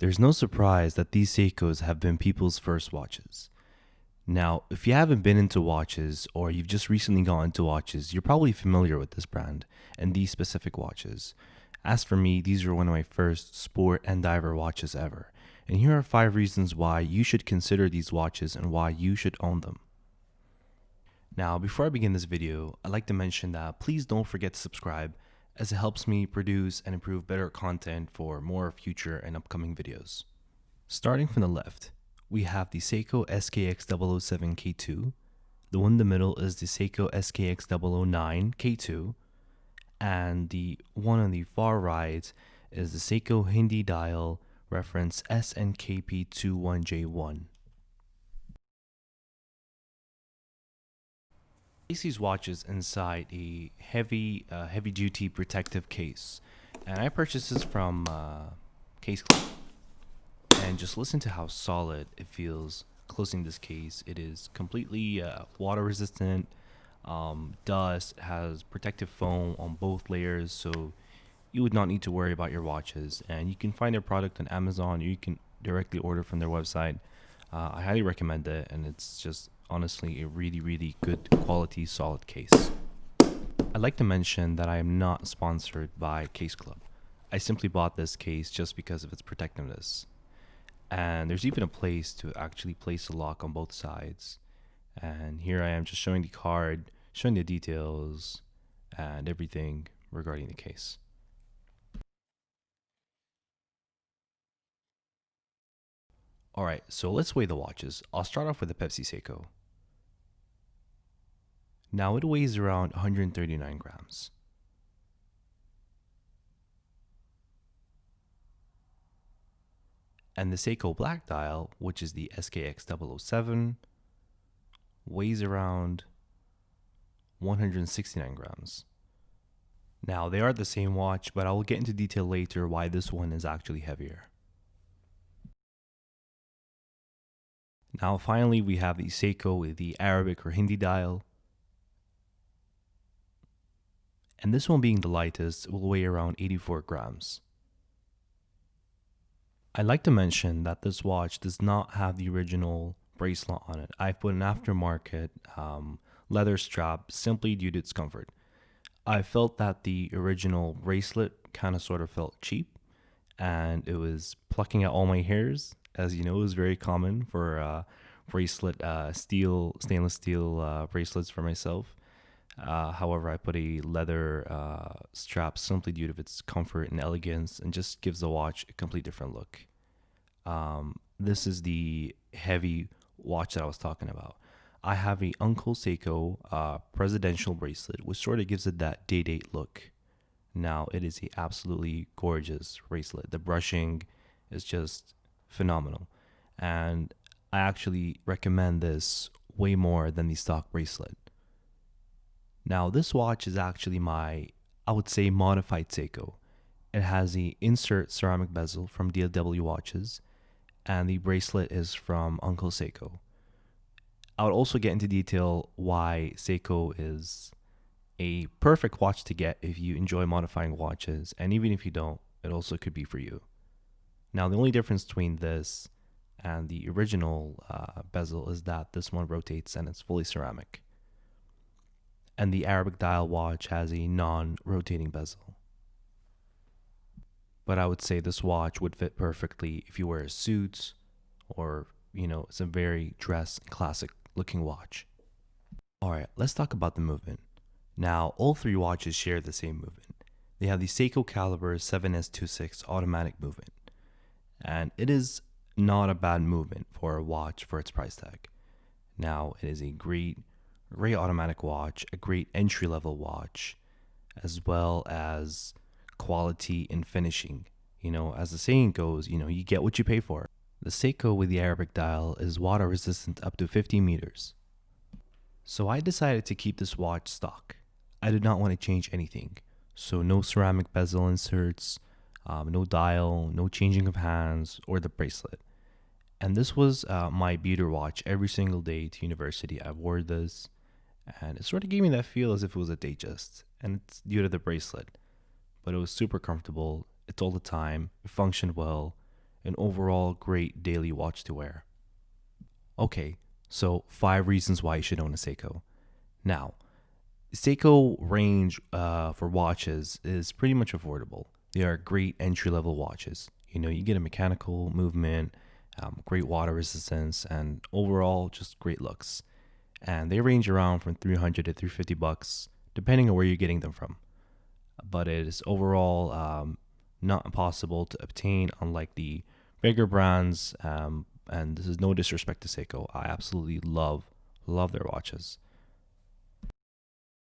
There's no surprise that these Seikos have been people's first watches. Now, if you haven't been into watches or you've just recently got into watches, you're probably familiar with this brand and these specific watches. As for me, these are one of my first sport and diver watches ever. And here are 5 reasons why you should consider these watches and why you should own them. Now, before I begin this video, I'd like to mention that please don't forget to subscribe, as it helps me produce and improve better content for more future and upcoming videos. Starting from the left, we have the Seiko SKX007K2. The one in the middle is the Seiko SKX009 K2. And the one on the far right is the Seiko Hindi dial reference SNKP21J1. Place these watches inside a heavy duty protective case, and I purchased this from Case Club. And just listen to how solid it feels closing this case. It is completely water resistant, dust, has protective foam on both layers, so you would not need to worry about your watches. And you can find their product on Amazon, or you can directly order from their website. I highly recommend it, and it's just honestly a really good quality solid case. I'd like to mention that I am not sponsored by Case Club. I simply bought this case just because of its protectiveness. And there's even a place to actually place the lock on both sides. And here I am just showing the card, showing the details and everything regarding the case. Alright, so let's weigh the watches. I'll start off with the Pepsi Seiko. Now it weighs around 139 grams. And the Seiko Black Dial, which is the SKX007, weighs around 169 grams. Now they are the same watch, but I will get into detail later why this one is actually heavier. Now finally we have the Seiko with the Arabic or Hindi dial. And this one, being the lightest, will weigh around 84 grams. I'd like to mention that this watch does not have the original bracelet on it. I put an aftermarket leather strap simply due to its comfort. I felt that the original bracelet kind of sort of felt cheap, and it was plucking out all my hairs. As you know, it was very common for stainless steel bracelets for myself. However, I put a leather strap simply due to its comfort and elegance, and just gives the watch a complete different look. This is the heavy watch that I was talking about. I have a Uncle Seiko presidential bracelet, which sort of gives it that day-date look. Now, it is a absolutely gorgeous bracelet. The brushing is just phenomenal, and I actually recommend this way more than the stock bracelet. Now, this watch is actually my, I would say, modified Seiko. It has the insert ceramic bezel from DLW watches, and the bracelet is from Uncle Seiko. I would also get into detail why Seiko is a perfect watch to get if you enjoy modifying watches, and even if you don't, it also could be for you. Now, the only difference between this and the original bezel is that this one rotates and it's fully ceramic. And the Arabic dial watch has a non-rotating bezel. But I would say this watch would fit perfectly if you wear a suit, or, it's a very dress and classic looking watch. Alright, let's talk about the movement. Now, all 3 watches share the same movement. They have the Seiko Caliber 7S26 automatic movement. And it is not a bad movement for a watch for its price tag. Now, it is a great automatic watch, a great entry-level watch, as well as quality and finishing. As the saying goes, you get what you pay for. The Seiko with the Arabic dial is water resistant up to 50 meters. So I decided to keep this watch stock. I did not want to change anything. So no ceramic bezel inserts, no dial, no changing of hands, or the bracelet. And this was my beater watch every single day to university. I wore this, and it sort of gave me that feel as if it was a Datejust, and it's due to the bracelet. But it was super comfortable. It's all the time. It functioned well. an overall great daily watch to wear. Okay, so 5 reasons why you should own a Seiko. Now, Seiko range for watches is pretty much affordable. They are great entry level watches. You get a mechanical movement, great water resistance, and overall just great looks. And they range around from 300 to 350 bucks, depending on where you're getting them from. But it is overall not impossible to obtain, unlike the bigger brands. And this is no disrespect to Seiko. I absolutely love their watches.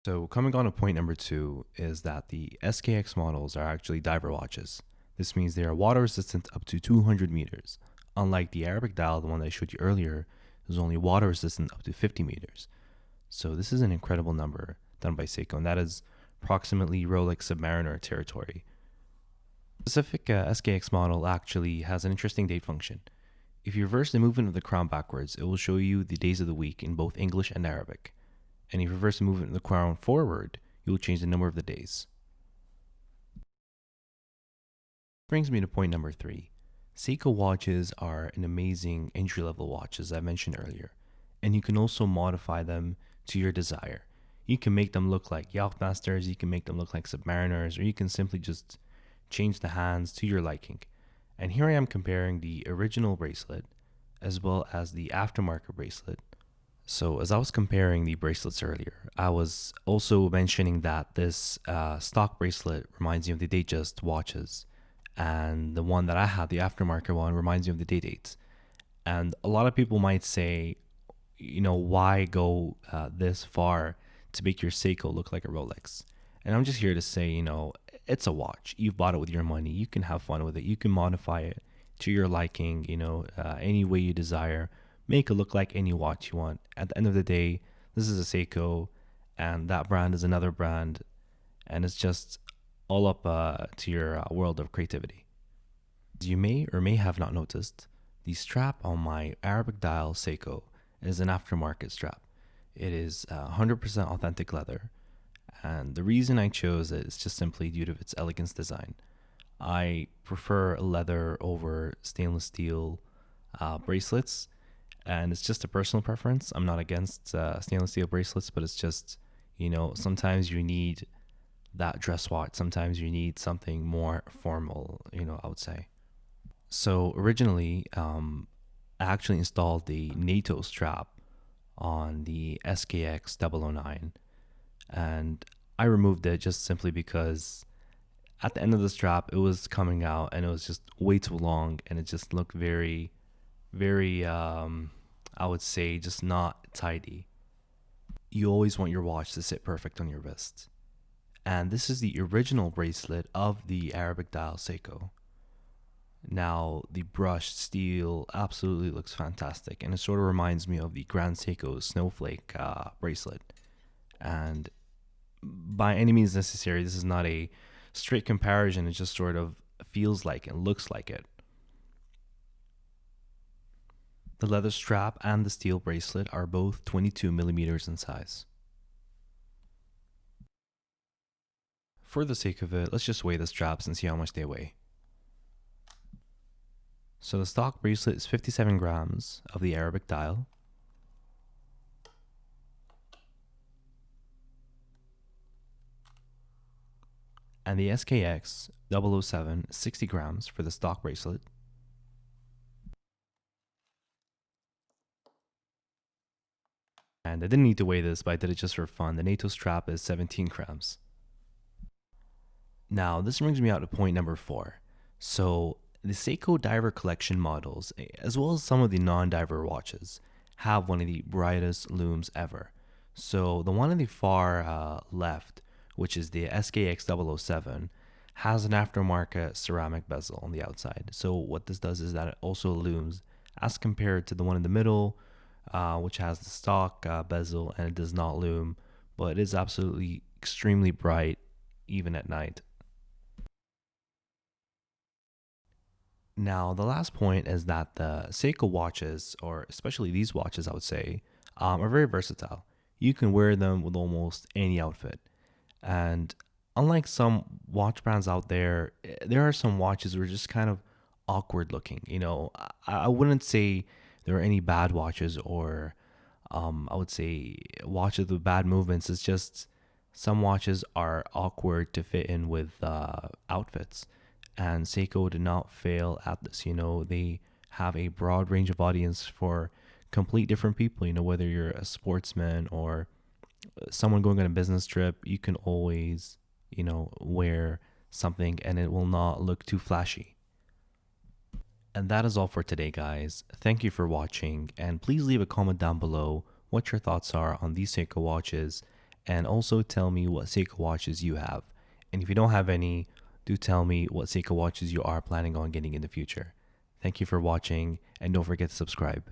So coming on to point number 2 is that the SKX models are actually diver watches. This means they are water resistant up to 200 meters. Unlike the Arabic dial, the one that I showed you earlier, is only water resistant up to 50 meters. So this is an incredible number done by Seiko, and that is approximately Rolex Submariner territory. The specific SKX model actually has an interesting date function. If you reverse the movement of the crown backwards, it will show you the days of the week in both English and Arabic. And if you reverse the movement of the crown forward, you will change the number of the days. Brings me to point number 3. Seiko watches are an amazing entry-level watch, as I mentioned earlier, and you can also modify them to your desire. You can make them look like Yachtmasters, you can make them look like Submariners, or you can simply just change the hands to your liking. And here I am comparing the original bracelet as well as the aftermarket bracelet. So as I was comparing the bracelets earlier, I was also mentioning that this stock bracelet reminds me of the Datejust watches, and the one that I have, the aftermarket one, reminds me of the Datedates. And a lot of people might say, why go this far to make your Seiko look like a Rolex? And I'm just here to say, it's a watch. You've bought it with your money. You can have fun with it. You can modify it to your liking, any way you desire. Make it look like any watch you want. At the end of the day, this is a Seiko, and that brand is another brand, and it's just all up to your world of creativity. As you may or may have not noticed, the strap on my Arabic dial Seiko is an aftermarket strap. It is 100% authentic leather, and the reason I chose it is just simply due to its elegance design. I prefer leather over stainless steel bracelets, and it's just a personal preference. I'm not against stainless steel bracelets, but it's just, sometimes you need that dress watch. Sometimes you need something more formal, I would say. So originally, I actually installed the NATO strap on the SKX 009, and I removed it just simply because at the end of the strap, it was coming out and it was just way too long, and it just looked very, very, I would say, just not tidy. You always want your watch to sit perfect on your wrist. And this is the original bracelet of the Arabic dial Seiko. Now, the brushed steel absolutely looks fantastic, and it sort of reminds me of the Grand Seiko Snowflake bracelet. And by any means necessary, this is not a straight comparison. It just sort of feels like and looks like it. The leather strap and the steel bracelet are both 22 millimeters in size. For the sake of it, let's just weigh the straps and see how much they weigh. So the stock bracelet is 57 grams of the Arabic dial. And the SKX 007 is 60 grams for the stock bracelet. And I didn't need to weigh this, but I did it just for fun. The NATO strap is 17 grams. Now, this brings me out to point number 4. So the Seiko Diver Collection models, as well as some of the non-diver watches, have one of the brightest looms ever. So the one on the far left, which is the SKX 007, has an aftermarket ceramic bezel on the outside. So what this does is that it also looms as compared to the one in the middle, which has the stock bezel, and it does not loom, but it is absolutely extremely bright even at night. Now, the last point is that the Seiko watches, or especially these watches, I would say, are very versatile. You can wear them with almost any outfit. And unlike some watch brands out there, there are some watches that are just kind of awkward looking. I wouldn't say there are any bad watches or I would say watches with bad movements. It's just some watches are awkward to fit in with outfits. And Seiko did not fail at this. They have a broad range of audience for complete different people. Whether you're a sportsman or someone going on a business trip, you can always, wear something and it will not look too flashy. And that is all for today, guys. Thank you for watching, and please leave a comment down below what your thoughts are on these Seiko watches, and also tell me what Seiko watches you have. And if you don't have any, do tell me what Seiko watches you are planning on getting in the future. Thank you for watching, and don't forget to subscribe.